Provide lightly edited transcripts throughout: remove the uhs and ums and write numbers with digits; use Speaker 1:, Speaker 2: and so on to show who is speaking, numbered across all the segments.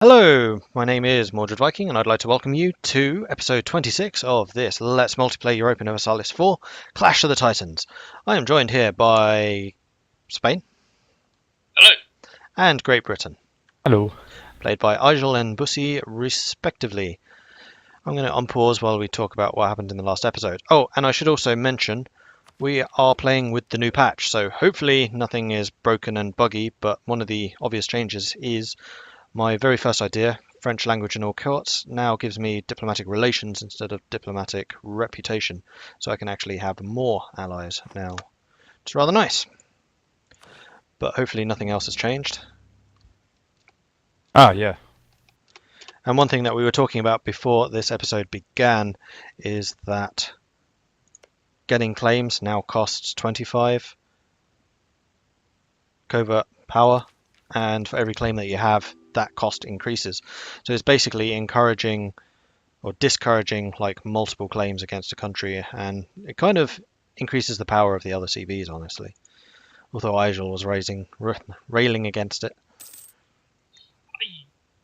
Speaker 1: Hello, my name is Mordred Viking, and I'd like to welcome you to episode 26 of this Let's Multiplayer Europa Universalis 4 Clash of the Titans. I am joined here by Spain
Speaker 2: Hello.
Speaker 1: and Great Britain,
Speaker 3: Hello.
Speaker 1: played by Izual and Bussie, respectively. I'm going to unpause while we talk about what happened in the last episode. Oh, and I should also mention we are playing with the new patch, so hopefully nothing is broken and buggy, but one of the obvious changes is my very first idea, French language in all courts, now gives me diplomatic relations instead of diplomatic reputation, so I can actually have more allies now. It's rather nice. But hopefully nothing else has changed.
Speaker 3: Yeah.
Speaker 1: And one thing that we were talking about before this episode began is that getting claims now costs 25 covert power, and for every claim that you have, that cost increases. So it's basically encouraging or discouraging like multiple claims against a country, and it kind of increases the power of the other CVs, honestly. Although Izual was railing against it.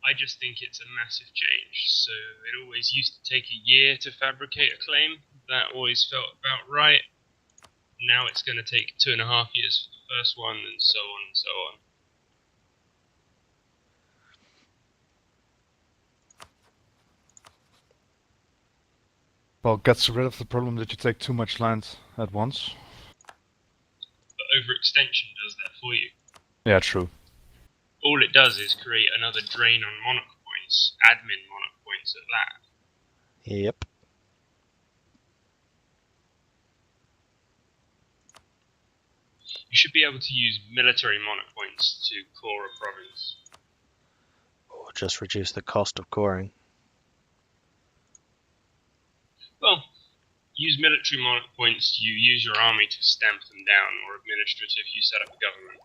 Speaker 2: I just think it's a massive change. So it always used to take a year to fabricate a claim. That always felt about right. Now it's going to take 2.5 years for the first one, and so on and so on.
Speaker 3: Well, it gets rid of the problem that you take too much land at once.
Speaker 2: But overextension does that for you.
Speaker 3: Yeah, true.
Speaker 2: All it does is create another drain on monarch points, admin monarch points at that.
Speaker 1: Yep.
Speaker 2: You should be able to use military monarch points to core a province.
Speaker 1: Or just reduce the cost of coring.
Speaker 2: Well, use military monarch points, you use your army to stamp them down, or administrative, you set up a government.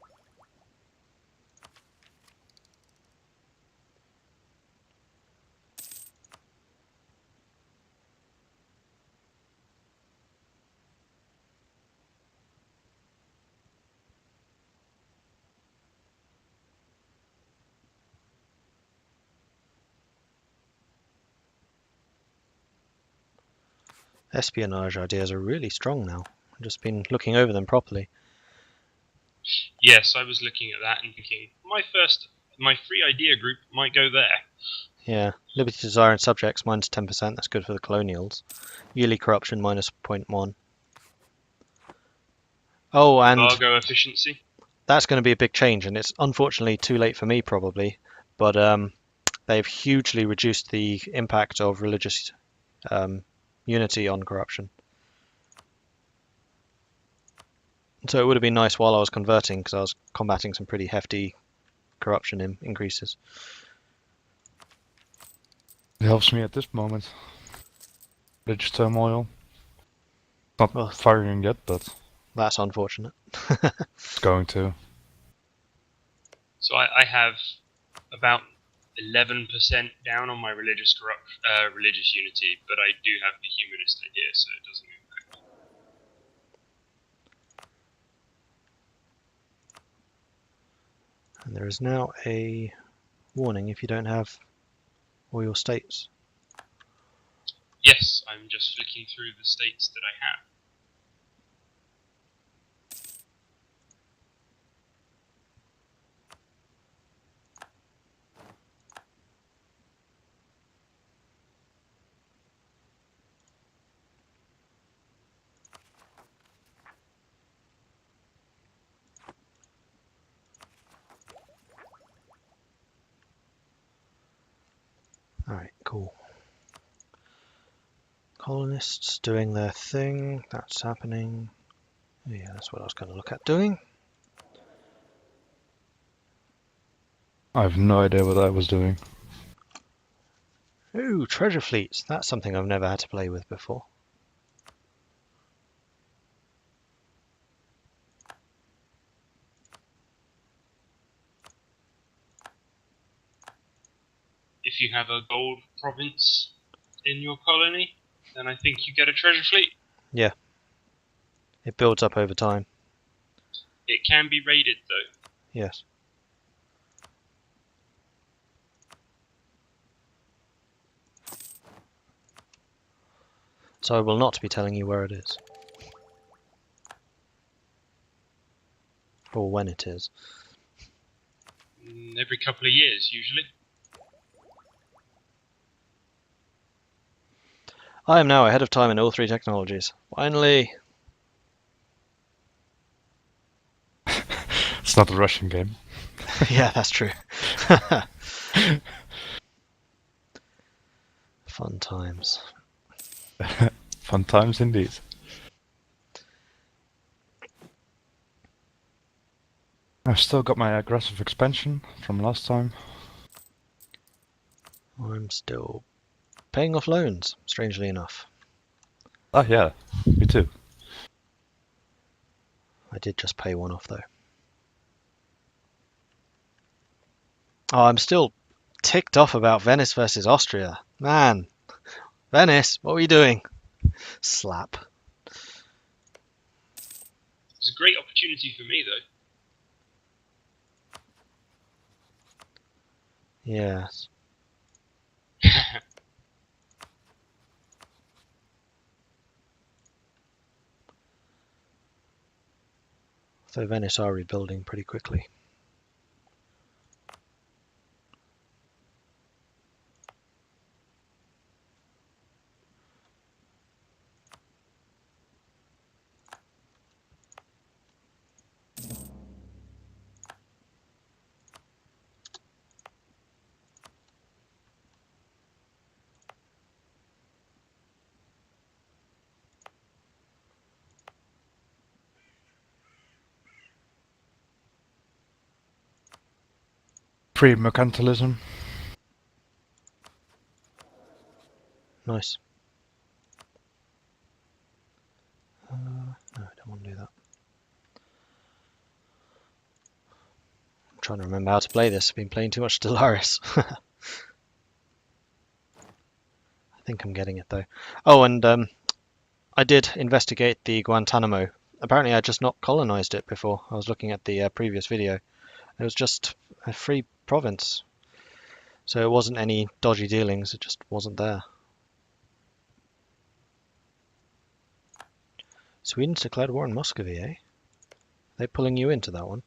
Speaker 1: Espionage ideas are really strong now. I've just been looking over them properly.
Speaker 2: Yes, I was looking at that and thinking, my free idea group might go there.
Speaker 1: Yeah, Liberty, Desire and Subjects minus 10%, that's good for the colonials. Yearly corruption minus 0.1. Oh, and
Speaker 2: Embargo efficiency.
Speaker 1: that's going to be a big change, and it's unfortunately too late for me probably, but they've hugely reduced the impact of religious unity on corruption. So it would have been nice while I was converting, because I was combating some pretty hefty corruption increases.
Speaker 3: It helps me at this moment. Religious turmoil. Not
Speaker 1: Well,
Speaker 3: firing yet, but
Speaker 1: that's unfortunate.
Speaker 3: it's going to.
Speaker 2: So I have about 11% down on my religious unity, but I do have the humanist idea, so it doesn't impact.
Speaker 1: And there is now a warning if you don't have all your states.
Speaker 2: Yes, I'm just flicking through the states that I have.
Speaker 1: Alright, cool. Colonists doing their thing, that's happening. Yeah, that's what I was going to look at doing.
Speaker 3: I have no idea what I was doing.
Speaker 1: Ooh, treasure fleets, that's something I've never had to play with before.
Speaker 2: If you have a gold province in your colony, then I think you get a treasure fleet.
Speaker 1: Yeah. It builds up over time.
Speaker 2: It can be raided, though.
Speaker 1: Yes. So I will not be telling you where it is. Or when it is.
Speaker 2: Every couple of years, usually.
Speaker 1: I am now ahead of time in all 3 technologies. Finally!
Speaker 3: It's not a Russian game.
Speaker 1: Yeah, that's true. Fun times.
Speaker 3: Fun times indeed. I've still got my aggressive expansion from last time.
Speaker 1: I'm still paying off loans, strangely enough.
Speaker 3: Oh yeah, me too.
Speaker 1: I did just pay one off though. Oh, I'm still ticked off about Venice versus Austria. Man, Venice, what were you doing? Slap.
Speaker 2: It's a great opportunity for me, though.
Speaker 1: Yes. So Venice are rebuilding pretty quickly.
Speaker 3: Free mercantilism.
Speaker 1: Nice. No, I don't want to do that. I'm trying to remember how to play this. I've been playing too much Stellaris. I think I'm getting it though. Oh, and I did investigate the Guantanamo. Apparently I just not colonized it before. I was looking at the previous video. It was just a free province. So it wasn't any dodgy dealings, it just wasn't there. Sweden's declared war on Muscovy, eh? They're pulling you into that one.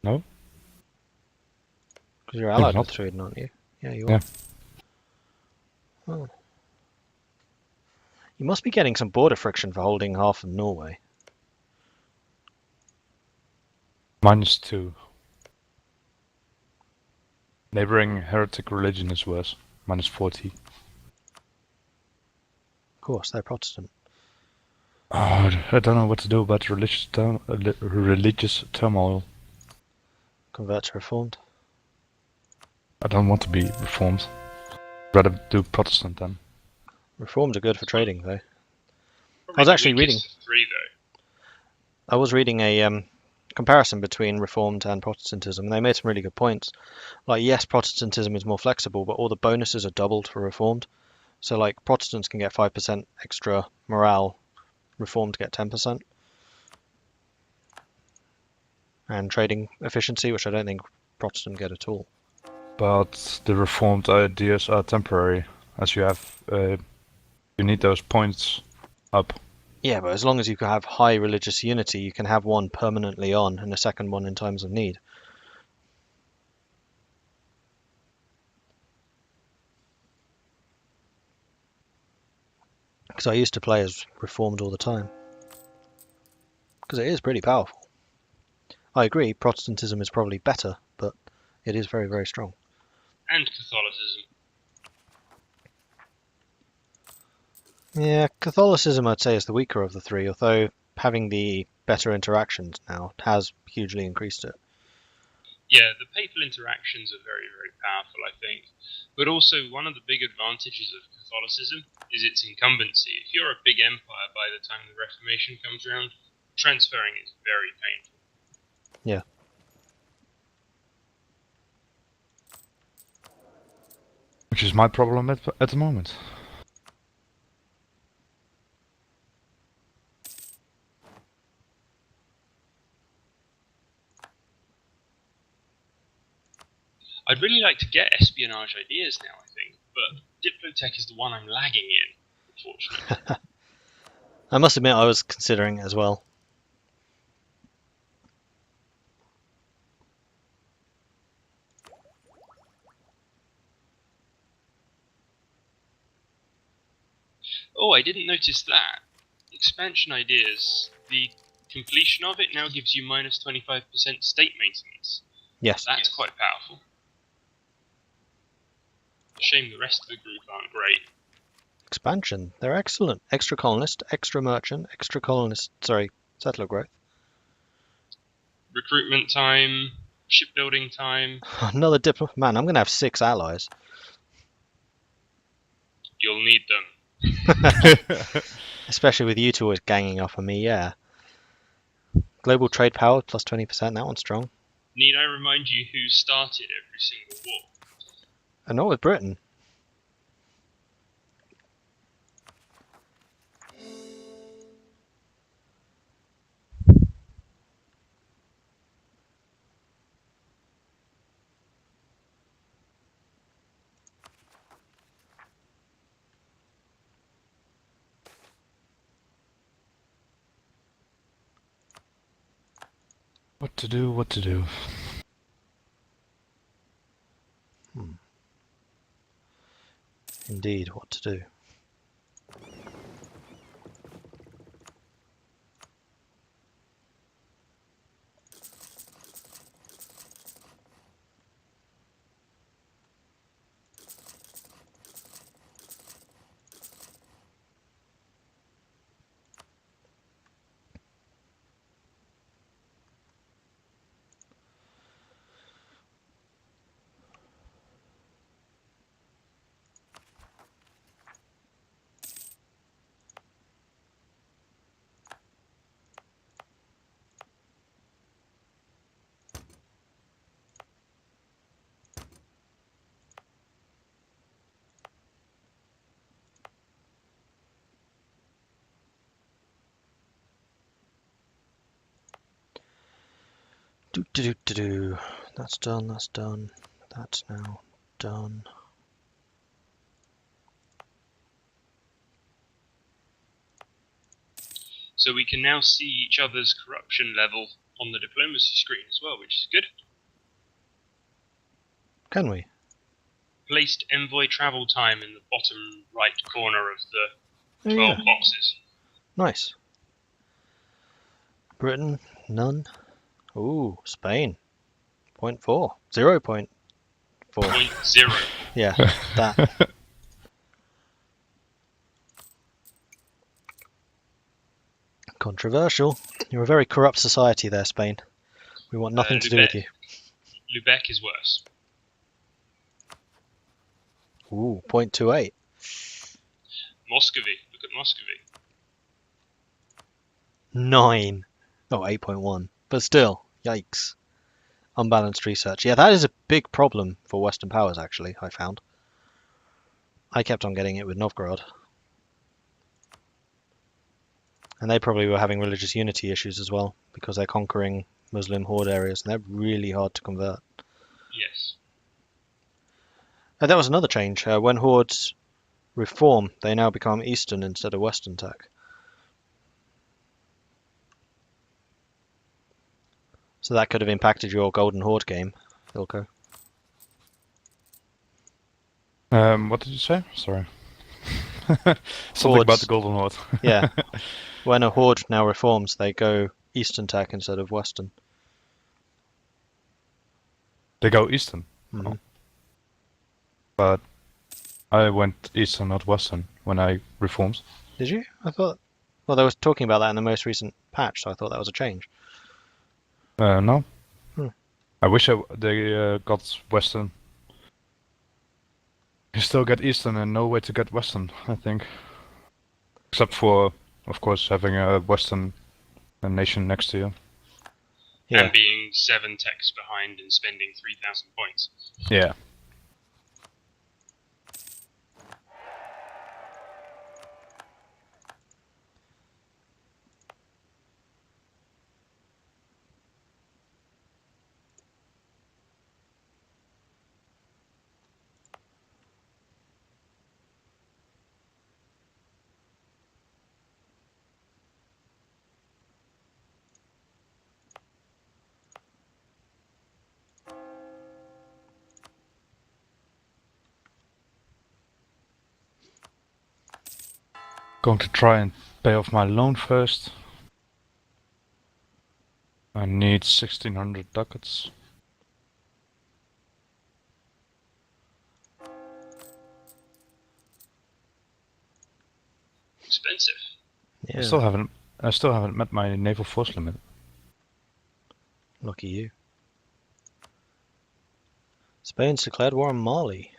Speaker 3: No?
Speaker 1: Because you're
Speaker 3: Maybe
Speaker 1: allied with
Speaker 3: not.
Speaker 1: Sweden, aren't you? Yeah, you
Speaker 3: Yeah.
Speaker 1: are. Oh. You must be getting some border friction for holding half of Norway.
Speaker 3: -2. Neighboring heretic religion is worse. -40.
Speaker 1: Of course, they're Protestant.
Speaker 3: Oh, I don't know what to do about religious turmoil.
Speaker 1: Convert to Reformed.
Speaker 3: I don't want to be reformed. Rather do Protestant then.
Speaker 1: Reformed are good for trading, though.
Speaker 2: Probably
Speaker 1: was
Speaker 2: the
Speaker 1: actually
Speaker 2: weakest of 3, though.
Speaker 1: I was reading a comparison between Reformed and Protestantism, and they made some really good points. Like, yes, Protestantism is more flexible, but all the bonuses are doubled for Reformed. So, like, Protestants can get 5% extra morale, Reformed get 10%. And trading efficiency, which I don't think Protestant get at all.
Speaker 3: But the reformed ideas are temporary, as you have, you need those points up.
Speaker 1: Yeah, but as long as you can have high religious unity, you can have one permanently on and a second one in times of need. Because I used to play as Reformed all the time. Because it is pretty powerful. I agree, Protestantism is probably better, but it is very, very strong.
Speaker 2: And Catholicism.
Speaker 1: Yeah, Catholicism I'd say is the weaker of the 3, although having the better interactions now has hugely increased it.
Speaker 2: Yeah, the papal interactions are very, very powerful, I think. But also, one of the big advantages of Catholicism is its incumbency. If you're a big empire by the time the Reformation comes around, transferring is very painful.
Speaker 1: Yeah.
Speaker 3: Which is my problem at the moment.
Speaker 2: I'd really like to get espionage ideas now, I think, but Diplotech is the one I'm lagging in, unfortunately.
Speaker 1: I must admit I was considering it as well.
Speaker 2: Oh, I didn't notice that. Expansion ideas. The completion of it now gives you minus 25% state maintenance.
Speaker 1: Yes.
Speaker 2: That's quite powerful. Shame the rest of the group aren't great.
Speaker 1: Expansion. They're excellent. Extra colonist, extra merchant, extra colonist. Sorry, settler growth.
Speaker 2: Recruitment time, shipbuilding time.
Speaker 1: Another diplomat. Man, I'm going to have 6 allies.
Speaker 2: You'll need them.
Speaker 1: Especially with you two always ganging up on me, yeah. Global trade power plus 20%. That one's strong.
Speaker 2: Need I remind you who started every single war?
Speaker 1: And not with Britain.
Speaker 3: What to do, what to do.
Speaker 1: Indeed, what to do. Do. That's done, that's done. That's now done.
Speaker 2: So we can now see each other's corruption level on the diplomacy screen as well, which is good.
Speaker 1: Can we?
Speaker 2: Placed envoy travel time in the bottom right corner of the
Speaker 1: Oh,
Speaker 2: 12
Speaker 1: yeah.
Speaker 2: boxes.
Speaker 1: Nice. Britain, none. Ooh, Spain. 0.4. 0.4.
Speaker 2: 0.0.
Speaker 1: Yeah, that. Controversial. You're a very corrupt society there, Spain. We want nothing to do with you.
Speaker 2: Lubeck is worse.
Speaker 1: Ooh, 0.28.
Speaker 2: Muscovy. Look at Muscovy.
Speaker 1: 9. Oh, 8.1. But still, yikes. Unbalanced research. Yeah, that is a big problem for Western powers, actually, I found. I kept on getting it with Novgorod. And they probably were having religious unity issues as well, because they're conquering Muslim horde areas, and they're really hard to convert.
Speaker 2: Yes.
Speaker 1: That was another change. When hordes reform, they now become Eastern instead of Western tech. So that could have impacted your Golden Horde game, Ilko.
Speaker 3: What did you say? Sorry. Something about
Speaker 1: Hordes.
Speaker 3: the Golden Horde.
Speaker 1: Yeah. When a horde now reforms, they go Eastern tech instead of Western.
Speaker 3: They go Eastern.
Speaker 1: Mhm.
Speaker 3: But I went Eastern, not Western, when I reformed.
Speaker 1: Did you? I thought. Well, they were talking about that in the most recent patch, so I thought that was a change.
Speaker 3: No.
Speaker 1: Hmm.
Speaker 3: I wish they got Western. You still get Eastern and no way to get Western, I think. Except for, of course, having a Western nation next to you.
Speaker 1: Yeah.
Speaker 2: And being 7 techs behind and spending 3,000 points.
Speaker 3: Yeah. Going to try and pay off my loan first. I need 1600 ducats.
Speaker 2: Expensive.
Speaker 1: Yeah,
Speaker 3: I still haven't met my naval force limit.
Speaker 1: lucky you. Spain's declared war on Mali.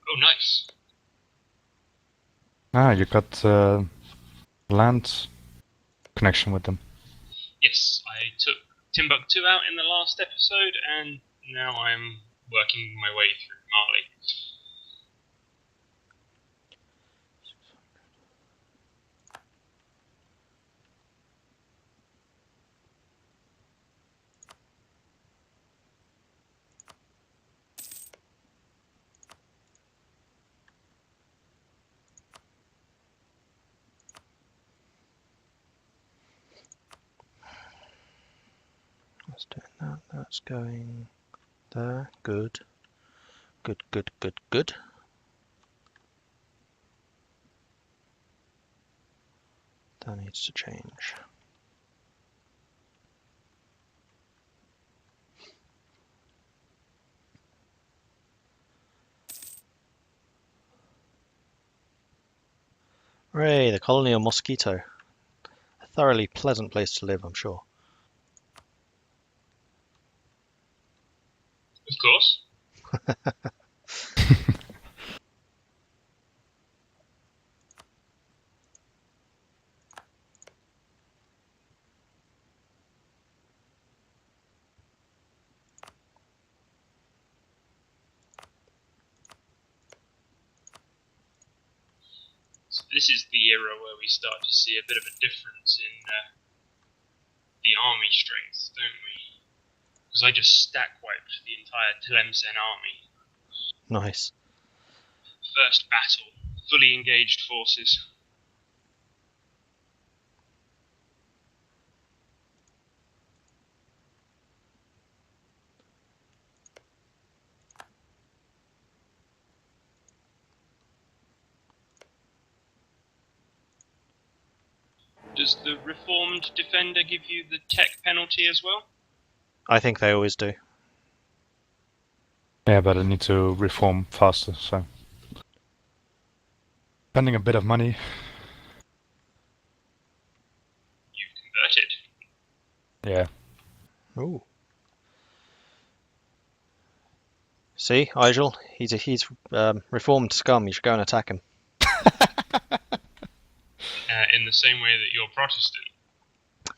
Speaker 2: Oh, nice.
Speaker 3: Ah, you got land connection with them.
Speaker 2: Yes, I took Timbuktu out in the last episode, and now I'm working my way through Mali.
Speaker 1: That's doing that. That's going there. Good. Good, good, good, good. That needs to change. Hooray, the colony of Mosquito. A thoroughly pleasant place to live, I'm sure.
Speaker 2: Of course. So this is the era where we start to see a bit of a difference in the army strength, don't we? Because I just stack wiped the entire Tlemcen army.
Speaker 1: Nice.
Speaker 2: First battle, fully engaged forces. Does the Reformed Defender give you the tech penalty as well?
Speaker 1: I think they always do.
Speaker 3: Yeah, but I need to reform faster, so. Spending a bit of money.
Speaker 2: You've converted.
Speaker 3: Yeah.
Speaker 1: Ooh. See, Izual, he's reformed scum. You should go and attack him.
Speaker 2: In the same way that you're Protestant.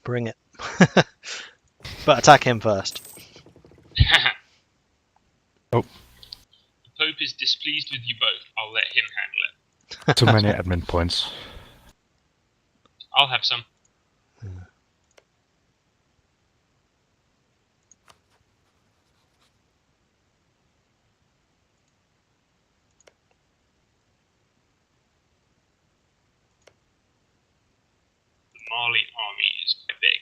Speaker 1: Bring it. But attack him first.
Speaker 3: Oh.
Speaker 2: The Pope is displeased with you both. I'll let him handle it.
Speaker 3: Too many admin points.
Speaker 2: I'll have some. The Mali army is quite big.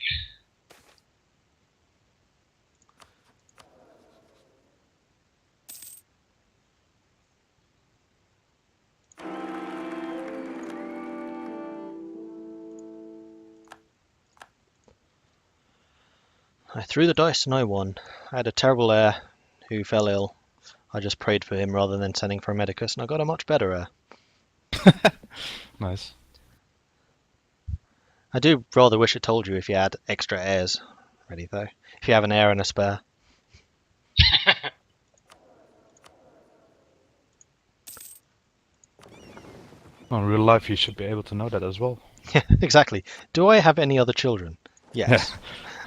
Speaker 1: I threw the dice and I won. I had a terrible heir who fell ill. I just prayed for him rather than sending for a medicus, and I got a much better heir.
Speaker 3: Nice.
Speaker 1: I do rather wish it told you if you had extra heirs ready, though. If you have an heir and a spare.
Speaker 3: Well, in real life, you should be able to know that as well.
Speaker 1: Yeah, exactly. Do I have any other children? Yes.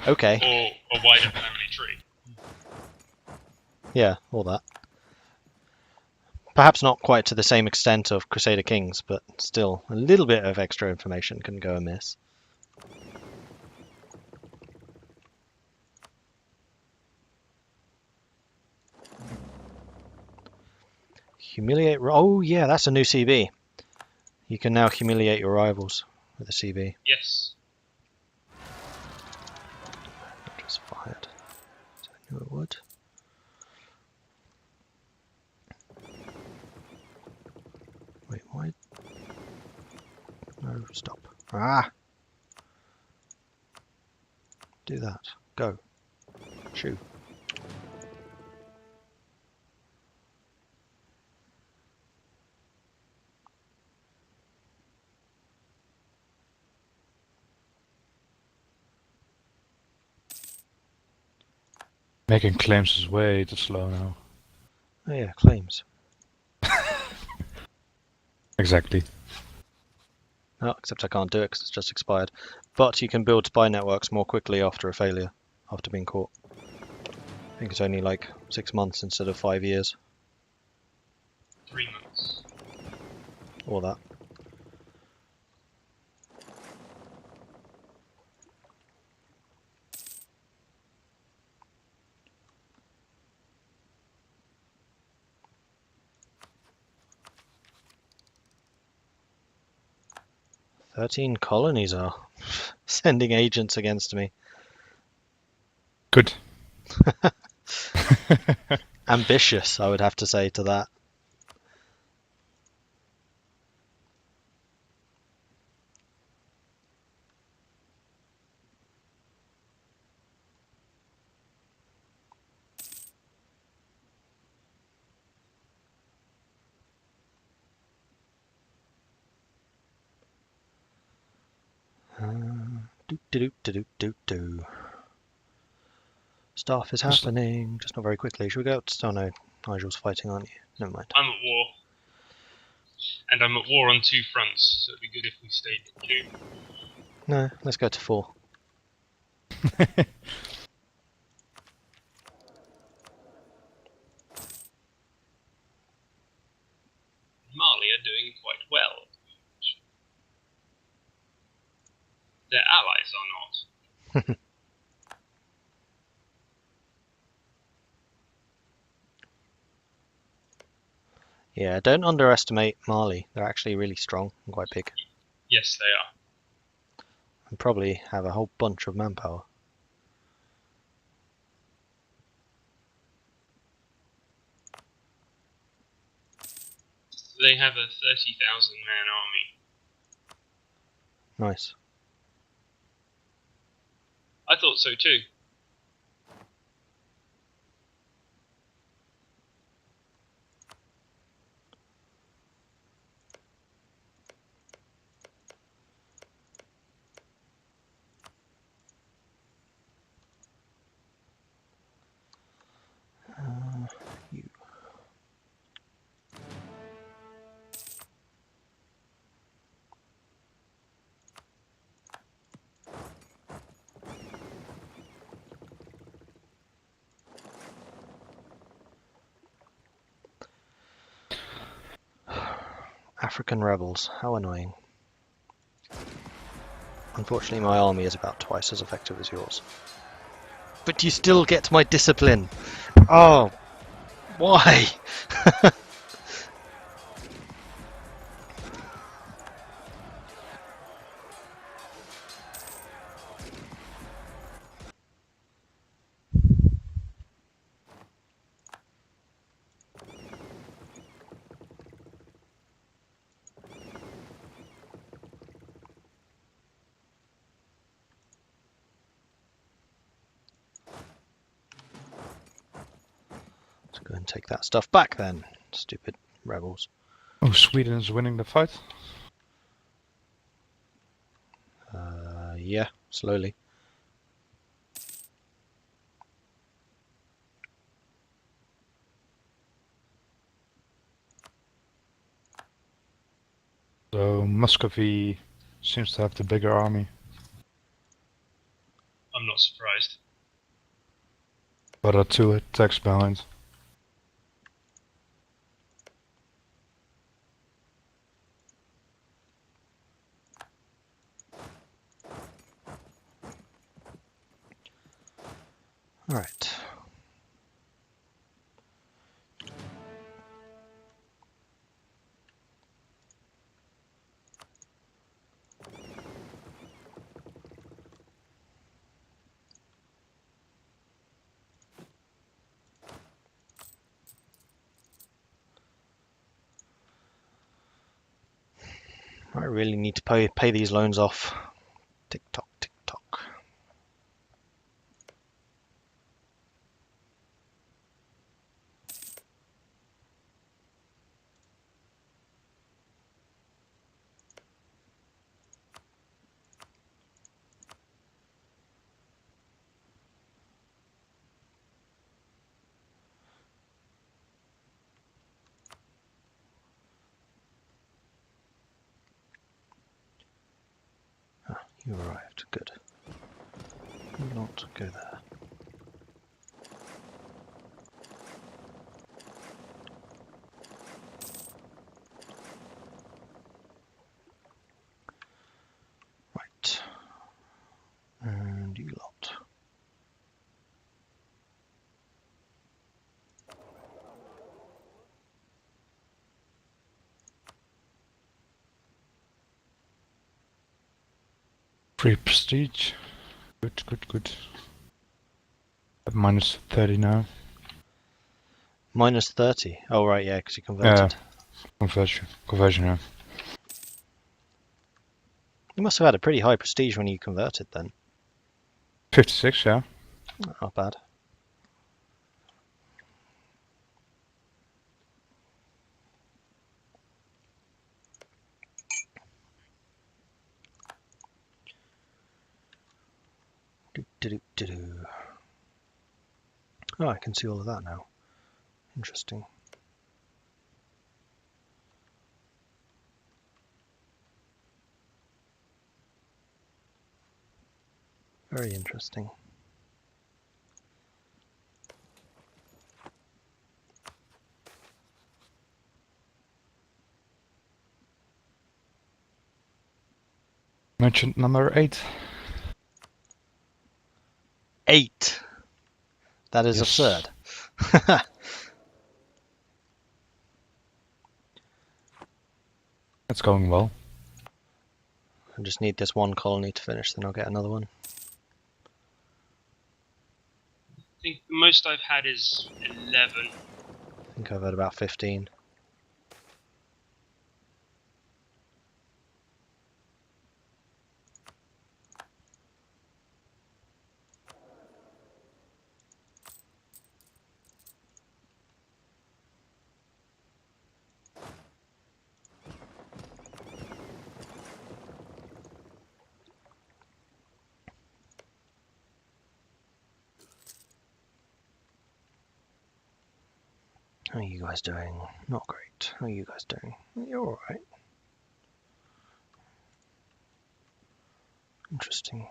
Speaker 1: Okay.
Speaker 2: Or a wider family tree.
Speaker 1: Yeah, all that. Perhaps not quite to the same extent of Crusader Kings, but still, a little bit of extra information can go amiss. Humiliate... Oh, yeah, that's a new CB. You can now humiliate your rivals with a CB.
Speaker 2: Yes.
Speaker 1: Just fired. No, it would. Wait, why? No, stop. Ah! Do that. Go. Shoo.
Speaker 3: Making claims is way too slow now.
Speaker 1: Oh yeah, claims.
Speaker 3: Exactly.
Speaker 1: Oh, except I can't do it because it's just expired. But you can build spy networks more quickly after a failure, after being caught. I think it's only like 6 months instead of 5 years.
Speaker 2: 3 months.
Speaker 1: Or that. "13 colonies are sending agents against me.
Speaker 3: Good.
Speaker 1: Ambitious, I would have to say to that. Do. Stuff is happening, just not very quickly. Should we go? Oh no, Nigel's fighting, aren't you? Never mind.
Speaker 2: I'm at war. And I'm at war on 2 fronts, so it'd be good if we stayed at 2.
Speaker 1: No, let's go to 4.
Speaker 2: Mali are doing quite well. Their allies are not.
Speaker 1: Yeah, don't underestimate Mali. They're actually really strong and quite big.
Speaker 2: Yes, they are.
Speaker 1: And probably have a whole bunch of manpower.
Speaker 2: They have a 30,000 man army.
Speaker 1: Nice.
Speaker 2: I thought so too.
Speaker 1: You. African rebels, how annoying. Unfortunately, my army is about twice as effective as yours. But you still get my discipline. Oh, why? Let's go and take that stuff back then, stupid rebels.
Speaker 3: Oh, Sweden is winning the fight.
Speaker 1: Yeah, slowly.
Speaker 3: So Muscovy seems to have the bigger army,
Speaker 2: I'm not surprised.
Speaker 3: but are 2 attacks behind.
Speaker 1: Alright. really need to pay these loans off. Tick tock, tick tock. You arrived. Good. Do not go there. Right. And you lot.
Speaker 3: Free prestige. Good, good, good. At minus 30 now.
Speaker 1: Minus 30. Oh, right, yeah, because you converted.
Speaker 3: Conversion, yeah.
Speaker 1: You must have had a pretty high prestige when you converted then.
Speaker 3: 56, yeah.
Speaker 1: Not bad. Do-do-do-do-do. Oh, I can see all of that now. Interesting. Very interesting.
Speaker 3: Merchant number 8.
Speaker 1: 8! That is
Speaker 3: Yes.
Speaker 1: absurd.
Speaker 3: It's going well.
Speaker 1: I just need this one colony to finish, then I'll get another one.
Speaker 2: I think the most I've had is 11.
Speaker 1: I think I've had about 15. How are you guys doing? Not great. How are you guys doing? You're alright. Interesting.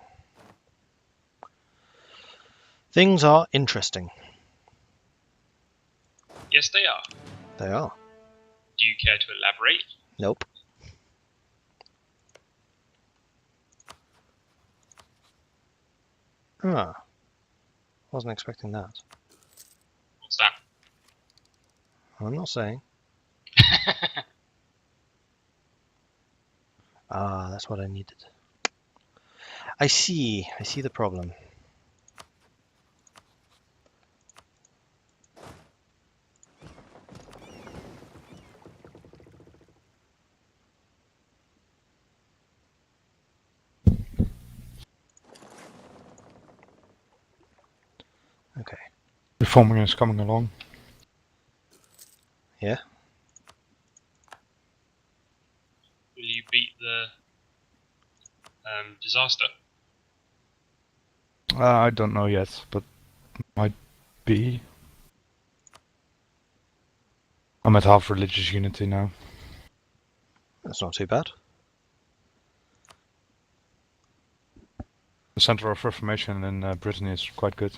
Speaker 1: Things are interesting.
Speaker 2: Yes, they are.
Speaker 1: They are.
Speaker 2: Do you care to elaborate?
Speaker 1: Nope. Ah. Wasn't expecting that.
Speaker 2: What's that?
Speaker 1: I'm not saying. Ah, that's what I needed. I see. I see the problem. Okay.
Speaker 3: Reforming is coming along.
Speaker 1: Yeah?
Speaker 2: Will you beat the disaster?
Speaker 3: I don't know yet, but might be. I'm at half religious unity now.
Speaker 1: That's not too bad.
Speaker 3: The Center of Reformation in Brittany is quite good.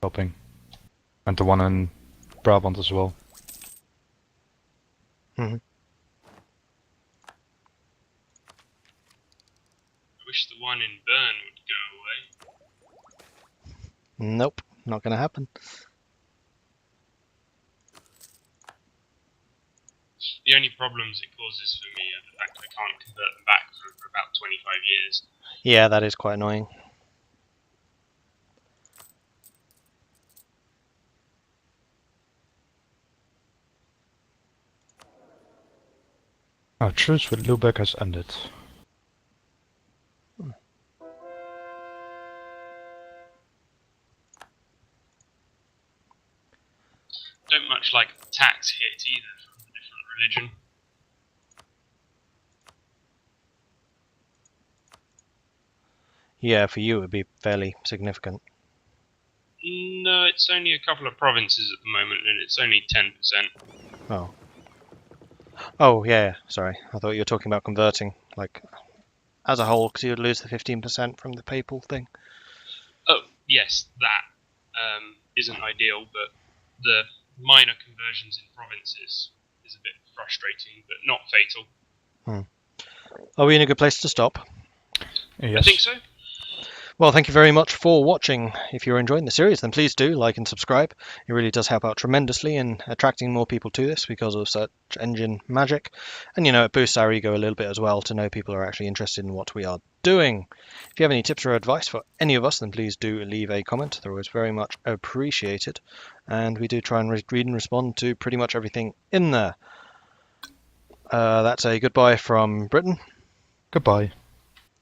Speaker 3: Helping. And the one in Brabant as well.
Speaker 1: Mm-hmm.
Speaker 2: I wish the one in Bern would go away.
Speaker 1: Nope. Not going to happen.
Speaker 2: The only problems it causes for me are the fact I can't convert them back for about 25 years.
Speaker 1: Yeah, that is quite annoying.
Speaker 3: Our truce with Lubeck has ended.
Speaker 2: Don't much like the tax hit either from the different religion.
Speaker 1: Yeah, for you it would be fairly significant.
Speaker 2: No, it's only a couple of provinces at the moment, and it's only 10%.
Speaker 1: Oh. Oh, yeah, sorry. I thought you were talking about converting, like, as a whole, because you would lose the 15% from the papal thing.
Speaker 2: Oh, yes, that isn't ideal, but the minor conversions in provinces is a bit frustrating, but not fatal.
Speaker 1: Are we in a good place to stop?
Speaker 3: Yes.
Speaker 2: I think so.
Speaker 1: Well, thank you very much for watching. If you're enjoying the series, then please do like and subscribe. It really does help out tremendously in attracting more people to this because of such engine magic. And, you know, it boosts our ego a little bit as well to know people are actually interested in what we are doing. If you have any tips or advice for any of us, then please do leave a comment. They're always very much appreciated. And we do try and read and respond to pretty much everything in there. That's a goodbye from Britain.
Speaker 3: Goodbye.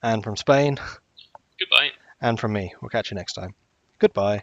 Speaker 1: And from Spain.
Speaker 2: Goodbye.
Speaker 1: And from me. We'll catch you next time. Goodbye.